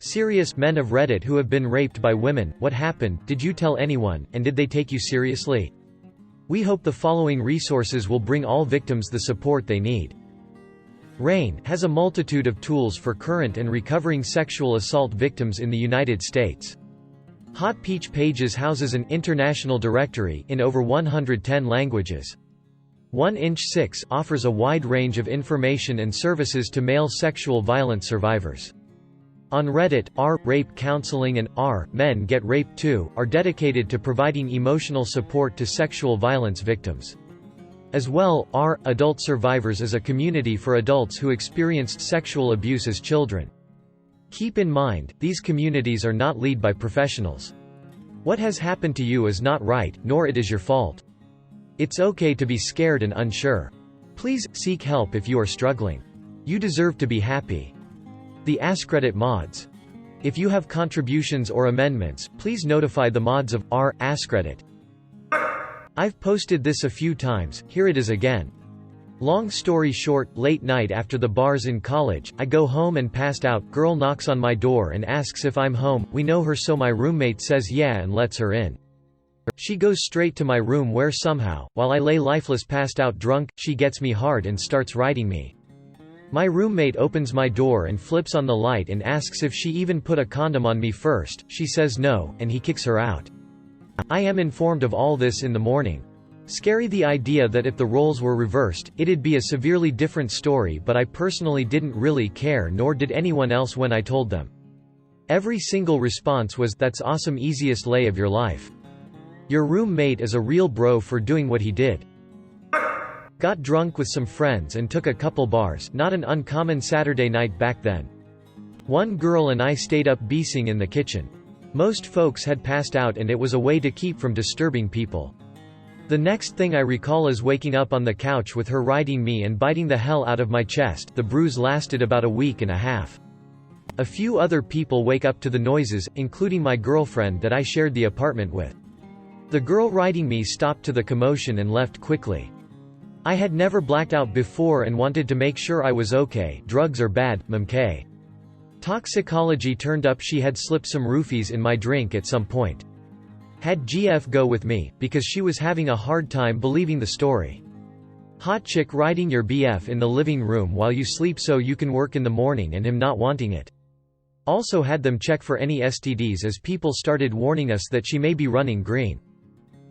Serious men of Reddit who have been raped by women, what happened, did you tell anyone, and did they take you seriously? We hope the following resources will bring all victims the support they need. RAIN has a multitude of tools for current and recovering sexual assault victims in the United States. Hot Peach Pages houses an international directory in over 110 languages. 1inch 6 offers a wide range of information and services to male sexual violence survivors. On Reddit, r/rape counseling and r/men get raped too are dedicated to providing emotional support to sexual violence victims. As well, r/adult survivors is a community for adults who experienced sexual abuse as children. Keep in mind, these communities are not led by professionals. What has happened to you is not right, nor it is your fault. It's okay to be scared and unsure. Please, seek help if you are struggling. You deserve to be happy. The AskReddit mods. If you have contributions or amendments, please notify the mods of AskReddit. I've posted this a few times, here it is again. Long story short, late night after the bars in college, I go home and passed out, girl knocks on my door and asks if I'm home, we know her so my roommate says yeah and lets her in. She goes straight to my room where somehow, while I lay lifeless passed out drunk, she gets me hard and starts riding me. My roommate opens my door and flips on the light and asks if she even put a condom on me first, she says no, and he kicks her out. I am informed of all this in the morning. Scary the idea that if the roles were reversed, it'd be a severely different story, but I personally didn't really care, nor did anyone else when I told them. Every single response was, "That's awesome, easiest lay of your life. Your roommate is a real bro for doing what he did." Got drunk with some friends and took a couple bars, not an uncommon Saturday night back then. One girl and I stayed up beasing in the kitchen. Most folks had passed out and it was a way to keep from disturbing people. The next thing I recall is waking up on the couch with her riding me and biting the hell out of my chest. The bruise lasted about a week and a half. A few other people wake up to the noises, including my girlfriend that I shared the apartment with. The girl riding me stopped to the commotion and left quickly. I had never blacked out before and wanted to make sure I was okay. Drugs are bad, MK. Toxicology turned up. She had slipped some roofies in my drink at some point. Had GF go with me, because she was having a hard time believing the story. Hot chick riding your BF in the living room while you sleep so you can work in the morning and him not wanting it. Also had them check for any STDs as people started warning us that she may be running green.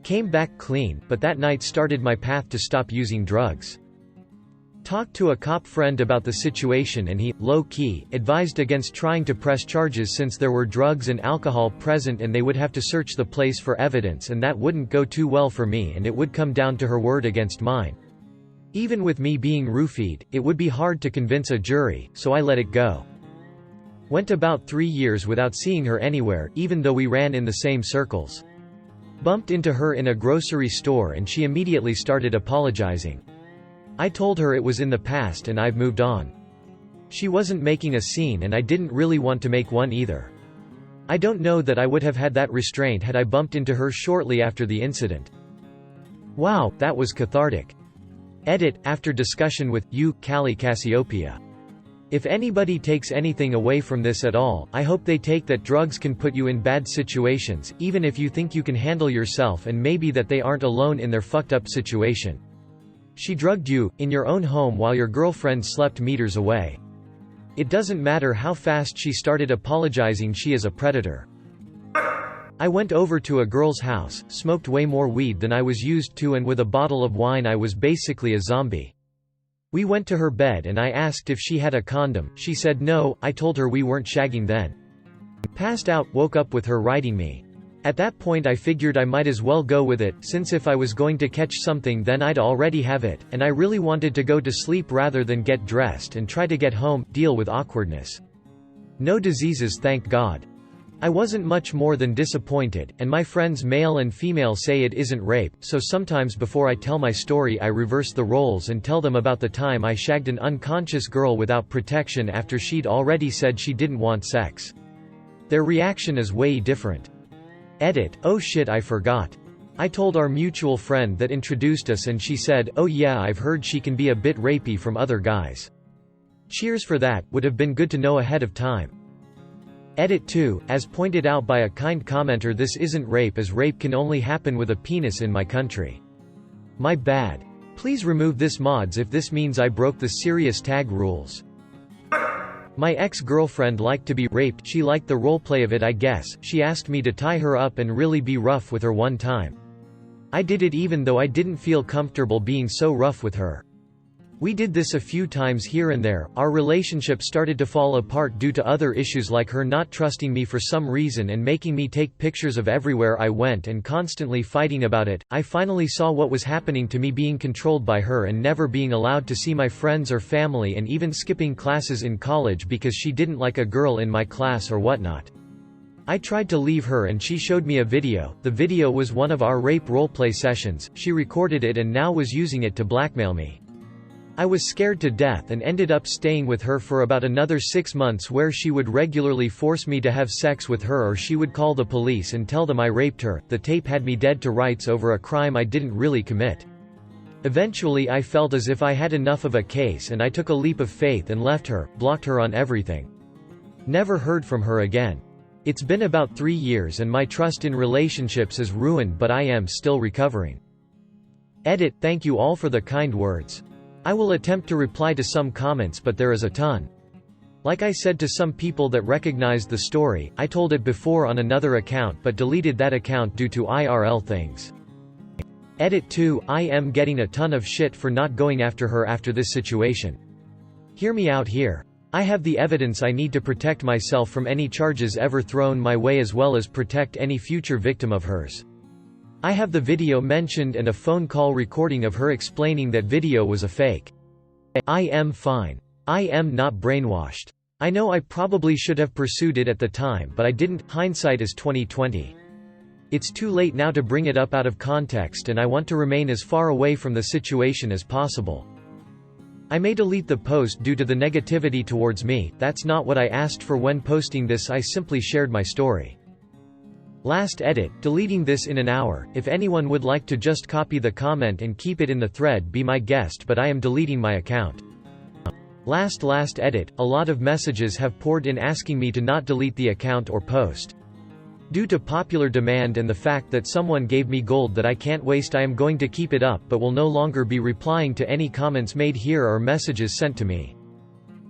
Came back clean, but that night started my path to stop using drugs. Talked to a cop friend about the situation and he, low-key, advised against trying to press charges since there were drugs and alcohol present and they would have to search the place for evidence and that wouldn't go too well for me and it would come down to her word against mine. Even with me being roofied, it would be hard to convince a jury, so I let it go. Went about 3 years without seeing her anywhere, even though we ran in the same circles. Bumped into her in a grocery store and she immediately started apologizing. I told her it was in the past and I've moved on. She wasn't making a scene and I didn't really want to make one either. I don't know that I would have had that restraint had I bumped into her shortly after the incident. Wow, that was cathartic. Edit, after discussion with you, Callie Cassiopeia. If anybody takes anything away from this at all, I hope they take that drugs can put you in bad situations, even if you think you can handle yourself and maybe that they aren't alone in their fucked up situation. She drugged you, in your own home while your girlfriend slept meters away. It doesn't matter how fast she started apologizing, she is a predator. I went over to a girl's house, smoked way more weed than I was used to and with a bottle of wine I was basically a zombie. We went to her bed and I asked if she had a condom, she said no, I told her we weren't shagging then. Passed out, woke up with her riding me. At that point I figured I might as well go with it, since if I was going to catch something then I'd already have it, and I really wanted to go to sleep rather than get dressed and try to get home, deal with awkwardness. No diseases, thank God. I wasn't much more than disappointed, and my friends male and female say it isn't rape, so sometimes before I tell my story I reverse the roles and tell them about the time I shagged an unconscious girl without protection after she'd already said she didn't want sex. Their reaction is way different. Edit, oh shit I forgot. I told our mutual friend that introduced us and she said, oh yeah I've heard she can be a bit rapey from other guys. Cheers for that, would have been good to know ahead of time. Edit 2, as pointed out by a kind commenter, this isn't rape as rape can only happen with a penis in my country. My bad. Please remove this mods if this means I broke the serious tag rules. My ex-girlfriend liked to be raped, she liked the roleplay of it I guess, she asked me to tie her up and really be rough with her one time. I did it even though I didn't feel comfortable being so rough with her. We did this a few times here and there. Our relationship started to fall apart due to other issues like her not trusting me for some reason and making me take pictures of everywhere I went and constantly fighting about it. I finally saw what was happening to me, being controlled by her and never being allowed to see my friends or family and even skipping classes in college because she didn't like a girl in my class or whatnot. I tried to leave her and she showed me a video. The video was one of our rape roleplay sessions. She recorded it and now was using it to blackmail me. I was scared to death and ended up staying with her for about another 6 months, where she would regularly force me to have sex with her, or she would call the police and tell them I raped her. The tape had me dead to rights over a crime I didn't really commit. Eventually I felt as if I had enough of a case and I took a leap of faith and left her, blocked her on everything. Never heard from her again. It's been about 3 years and my trust in relationships is ruined, but I am still recovering. Edit. Thank you all for the kind words. I will attempt to reply to some comments, but there is a ton. Like I said to some people that recognized the story, I told it before on another account but deleted that account due to IRL things. Edit 2. I am getting a ton of shit for not going after her after this situation. Hear me out here. I have the evidence I need to protect myself from any charges ever thrown my way, as well as protect any future victim of hers. I have the video mentioned and a phone call recording of her explaining that video was a fake. I am fine. I am not brainwashed. I know I probably should have pursued it at the time, but I didn't. Hindsight is 20/20. It's too late now to bring it up out of context, and I want to remain as far away from the situation as possible. I may delete the post due to the negativity towards me. That's not what I asked for when posting this. I simply shared my story. Last edit, deleting this in an hour. If anyone would like to just copy the comment and keep it in the thread, be my guest, but I am deleting my account. Last edit, a lot of messages have poured in asking me to not delete the account or post. Due to popular demand and the fact that someone gave me gold that I can't waste, I am going to keep it up but will no longer be replying to any comments made here or messages sent to me.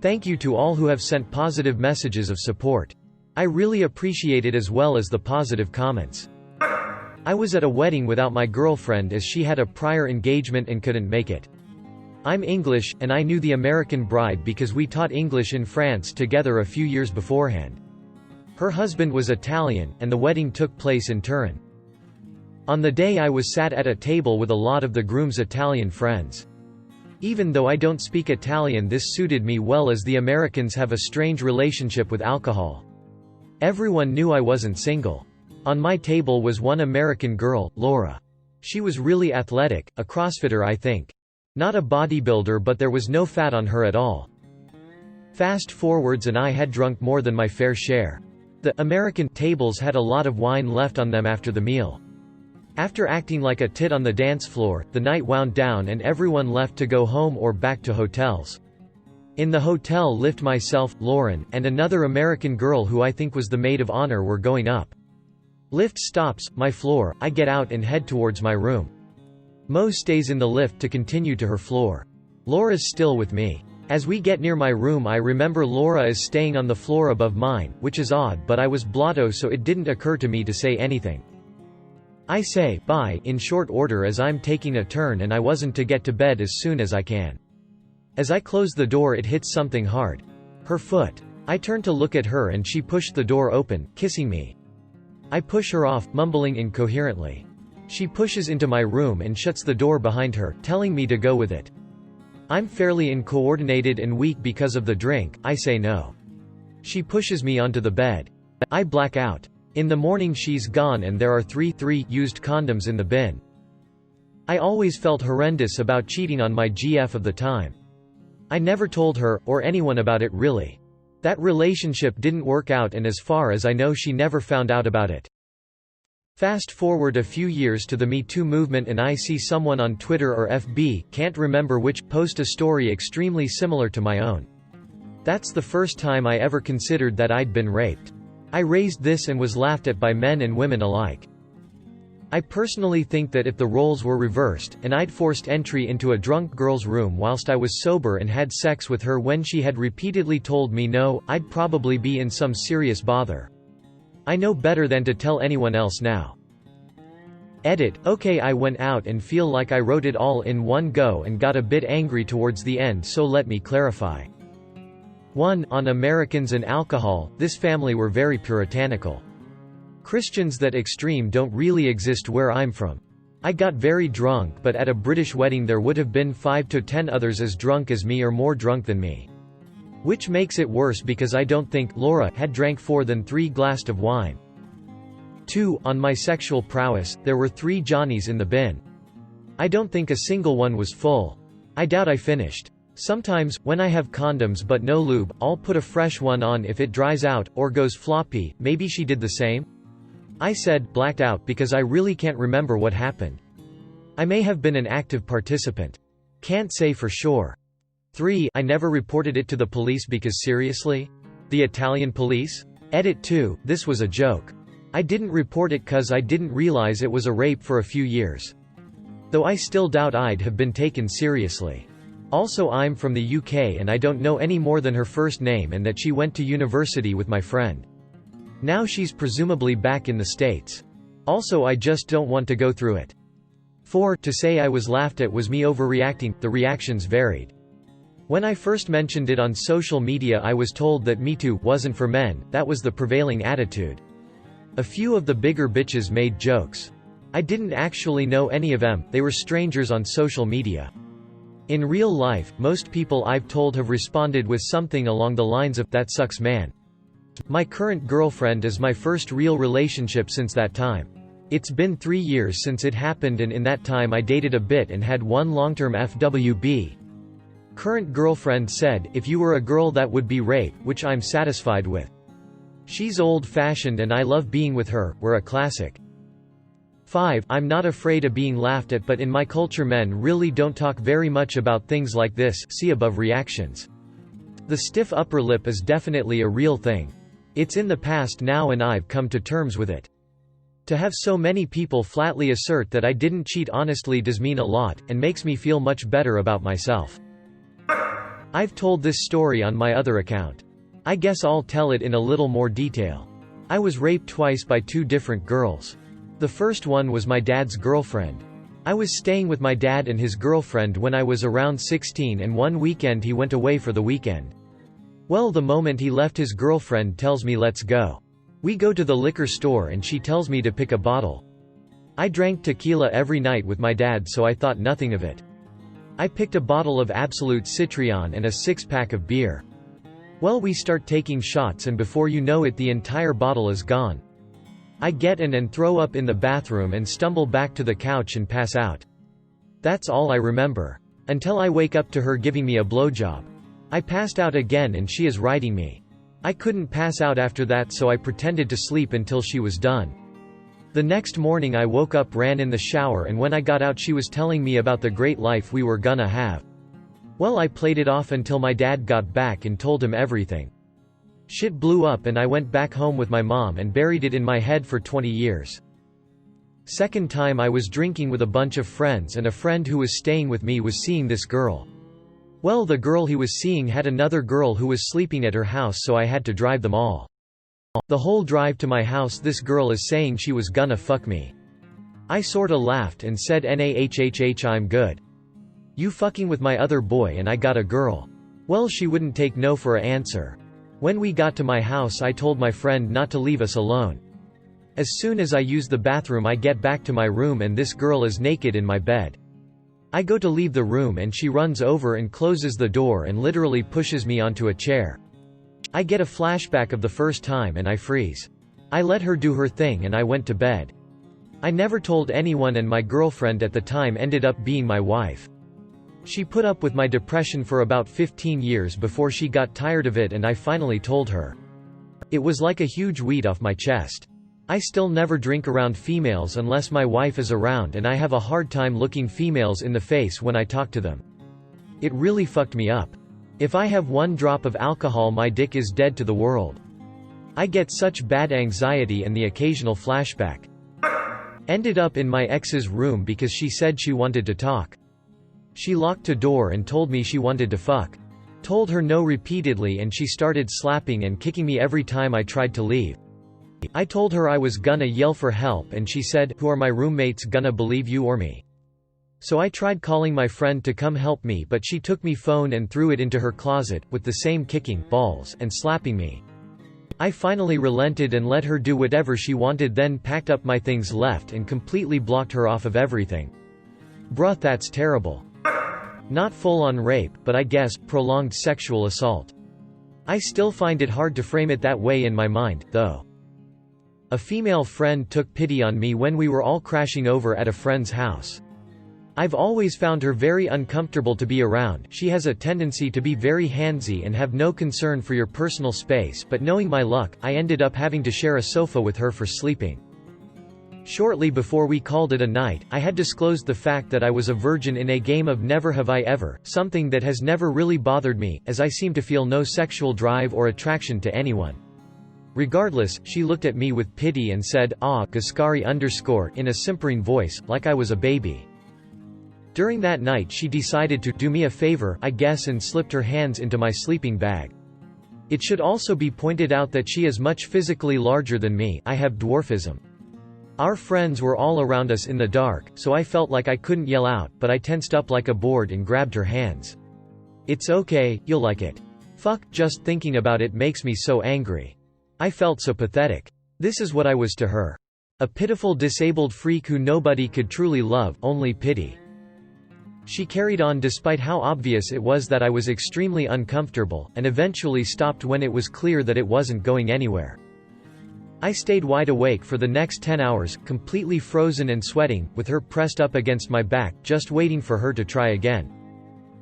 Thank you to all who have sent positive messages of support. I really appreciate it, as well as the positive comments. I was at a wedding without my girlfriend as she had a prior engagement and couldn't make it. I'm English, and I knew the American bride because we taught English in France together a few years beforehand. Her husband was Italian, and the wedding took place in Turin. On the day I was sat at a table with a lot of the groom's Italian friends. Even though I don't speak Italian, this suited me well as the Americans have a strange relationship with alcohol. Everyone knew I wasn't single. On my table was one American girl, Laura. She was really athletic, a CrossFitter I think. Not a bodybuilder, but there was no fat on her at all. Fast forwards and I had drunk more than my fair share. The American tables had a lot of wine left on them after the meal. After acting like a tit on the dance floor, the night wound down and everyone left to go home or back to hotels. In the hotel lift, myself, Lauren, and another American girl who I think was the maid of honor were going up. Lift stops, my floor, I get out and head towards my room. Mo stays in the lift to continue to her floor. Laura's still with me. As we get near my room, I remember Laura is staying on the floor above mine, which is odd, but I was blotto so it didn't occur to me to say anything. I say bye in short order as I'm taking a turn and I wasn't to get to bed as soon as I can. As I close the door, it hits something hard. Her foot. I turn to look at her and she pushed the door open, kissing me. I push her off, mumbling incoherently. She pushes into my room and shuts the door behind her, telling me to go with it. I'm fairly uncoordinated and weak because of the drink. I say no. She pushes me onto the bed. I black out. In the morning she's gone and there are three used condoms in the bin. I always felt horrendous about cheating on my GF of the time. I never told her, or anyone about it really. That relationship didn't work out and as far as I know she never found out about it. Fast forward a few years to the Me Too movement and I see someone on Twitter or FB, can't remember which, post a story extremely similar to my own. That's the first time I ever considered that I'd been raped. I raised this and was laughed at by men and women alike. I personally think that if the roles were reversed, and I'd forced entry into a drunk girl's room whilst I was sober and had sex with her when she had repeatedly told me no, I'd probably be in some serious bother. I know better than to tell anyone else now. Edit. Okay, I went out and feel like I wrote it all in one go and got a bit angry towards the end, so let me clarify. 1. On Americans and alcohol, this family were very puritanical. Christians that extreme don't really exist where I'm from. I got very drunk, but at a British wedding there would have been 5 to 10 others as drunk as me or more drunk than me. Which makes it worse because I don't think Laura had drank 4 than 3 glasses of wine. 2. On my sexual prowess, there were 3 Johnnies in the bin. I don't think a single one was full. I doubt I finished. Sometimes, when I have condoms but no lube, I'll put a fresh one on if it dries out, or goes floppy. Maybe she did the same? I said, blacked out, because I really can't remember what happened. I may have been an active participant. Can't say for sure. 3. I never reported it to the police because seriously? The Italian police? Edit 2. This was a joke. I didn't report it cause I didn't realize it was a rape for a few years. Though I still doubt I'd have been taken seriously. Also, I'm from the UK and I don't know any more than her first name and that she went to university with my friend. Now she's presumably back in the States. Also, I just don't want to go through it. 4. To say I was laughed at was me overreacting. The reactions varied. When I first mentioned it on social media I was told that Me Too wasn't for men, that was the prevailing attitude. A few of the bigger bitches made jokes. I didn't actually know any of them, they were strangers on social media. In real life, most people I've told have responded with something along the lines of, "That sucks man." My current girlfriend is my first real relationship since that time. It's been 3 years since it happened and in that time I dated a bit and had one long-term FWB. Current girlfriend said, if you were a girl that would be rape, which I'm satisfied with. She's old-fashioned and I love being with her, we're a classic. 5. I'm not afraid of being laughed at, but in my culture men really don't talk very much about things like this, see above reactions. The stiff upper lip is definitely a real thing. It's in the past now and I've come to terms with it. To have so many people flatly assert that I didn't cheat honestly does mean a lot, and makes me feel much better about myself. I've told this story on my other account. I guess I'll tell it in a little more detail. I was raped twice by 2 different girls. The first one was my dad's girlfriend. I was staying with my dad and his girlfriend when I was around 16 and one weekend he went away for the weekend. Well, the moment he left his girlfriend tells me let's go. We go to the liquor store and she tells me to pick a bottle. I drank tequila every night with my dad so I thought nothing of it. I picked a bottle of Absolute Citron and a 6-pack of beer. Well, we start taking shots and before you know it the entire bottle is gone. I get in and throw up in the bathroom and stumble back to the couch and pass out. That's all I remember. Until I wake up to her giving me a blowjob. I passed out again and she is riding me. I couldn't pass out after that so I pretended to sleep until she was done. The next morning I woke up, ran in the shower, and when I got out she was telling me about the great life we were gonna have. Well, I played it off until my dad got back and told him everything. Shit blew up and I went back home with my mom and buried it in my head for 20 years. Second time I was drinking with a bunch of friends and a friend who was staying with me was seeing this girl. Well, the girl he was seeing had another girl who was sleeping at her house so I had to drive them all. The whole drive to my house this girl is saying she was gonna fuck me. I sorta laughed and said nah I'm good. You fucking with my other boy and I got a girl. Well, she wouldn't take no for a answer. When we got to my house I told my friend not to leave us alone. As soon as I use the bathroom I get back to my room and this girl is naked in my bed. I go to leave the room and she runs over and closes the door and literally pushes me onto a chair. I get a flashback of the first time and I freeze. I let her do her thing and I went to bed. I never told anyone and my girlfriend at the time ended up being my wife. She put up with my depression for about 15 years before she got tired of it and I finally told her. It was like a huge weight off my chest. I still never drink around females unless my wife is around and I have a hard time looking females in the face when I talk to them. It really fucked me up. If I have 1 drop of alcohol my dick is dead to the world. I get such bad anxiety and the occasional flashback. Ended up in my ex's room because she said she wanted to talk. She locked a door and told me she wanted to fuck. Told her no repeatedly and she started slapping and kicking me every time I tried to leave. I told her I was gonna yell for help and she said, "Who are my roommates gonna believe, you or me?" So I tried calling my friend to come help me, but she took me phone and threw it into her closet, with the same kicking balls and slapping me. I finally relented and let her do whatever she wanted, then packed up my things, left, and completely blocked her off of everything. Bruh, that's terrible. Not full-on rape, but I guess, prolonged sexual assault. I still find it hard to frame it that way in my mind, though. A female friend took pity on me when we were all crashing over at a friend's house. I've always found her very uncomfortable to be around. She has a tendency to be very handsy and have no concern for your personal space, but knowing my luck, I ended up having to share a sofa with her for sleeping. Shortly before we called it a night, I had disclosed the fact that I was a virgin in a game of Never Have I Ever, something that has never really bothered me, as I seem to feel no sexual drive or attraction to anyone. Regardless, she looked at me with pity and said, "Ah, Gaskari _ in a simpering voice, like I was a baby. During that night she decided to do me a favor, I guess, and slipped her hands into my sleeping bag. It should also be pointed out that she is much physically larger than me. I have dwarfism. Our friends were all around us in the dark, so I felt like I couldn't yell out, but I tensed up like a board and grabbed her hands. "It's okay, you'll like it." Fuck, just thinking about it makes me so angry. I felt so pathetic. This is what I was to her. A pitiful disabled freak who nobody could truly love, only pity. She carried on despite how obvious it was that I was extremely uncomfortable, and eventually stopped when it was clear that it wasn't going anywhere. I stayed wide awake for the next 10 hours, completely frozen and sweating, with her pressed up against my back, just waiting for her to try again.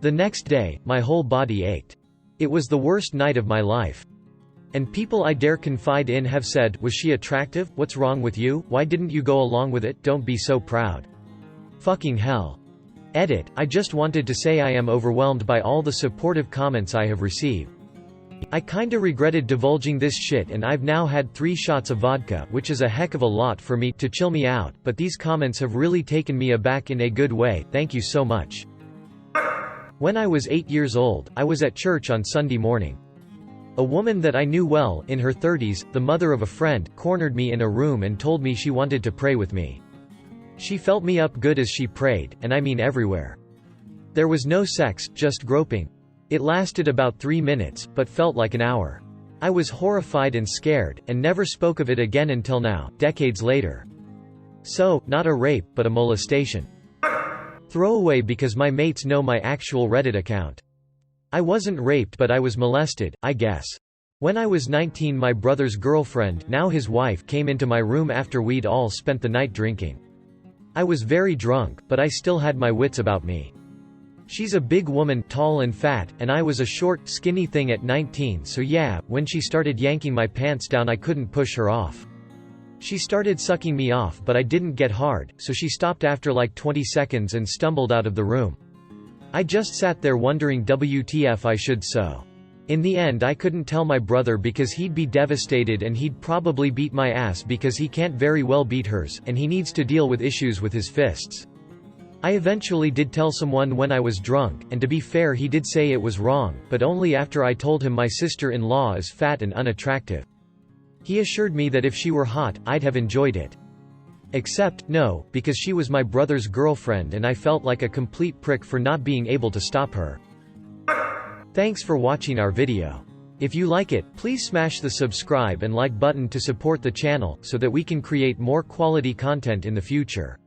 The next day, my whole body ached. It was the worst night of my life. And people I dare confide in have said, "Was she attractive? What's wrong with you? Why didn't you go along with it? Don't be so proud." Fucking hell. Edit, I just wanted to say I am overwhelmed by all the supportive comments I have received. I kinda regretted divulging this shit, and I've now had 3 shots of vodka, which is a heck of a lot for me, to chill me out, but these comments have really taken me aback in a good way. Thank you so much. When I was 8 years old, I was at church on Sunday morning. A woman that I knew well, in her 30s, the mother of a friend, cornered me in a room and told me she wanted to pray with me. She felt me up good as she prayed, and I mean everywhere. There was no sex, just groping. It lasted about 3 minutes, but felt like an hour. I was horrified and scared, and never spoke of it again until now, decades later. So, not a rape, but a molestation. Throwaway because my mates know my actual Reddit account. I wasn't raped, but I was molested, I guess. When I was 19, my brother's girlfriend, now his wife, came into my room after we'd all spent the night drinking. I was very drunk, but I still had my wits about me. She's a big woman, tall and fat, and I was a short, skinny thing at 19, so yeah, when she started yanking my pants down I couldn't push her off. She started sucking me off, but I didn't get hard, so she stopped after like 20 seconds and stumbled out of the room. I just sat there wondering WTF I should so. In the end I couldn't tell my brother because he'd be devastated and he'd probably beat my ass because he can't very well beat hers, and he needs to deal with issues with his fists. I eventually did tell someone when I was drunk, and to be fair he did say it was wrong, but only after I told him my sister-in-law is fat and unattractive. He assured me that if she were hot, I'd have enjoyed it. Except, no, because she was my brother's girlfriend and I felt like a complete prick for not being able to stop her. Thanks for watching our video. If you like it, please smash the subscribe and like button to support the channel, so that we can create more quality content in the future.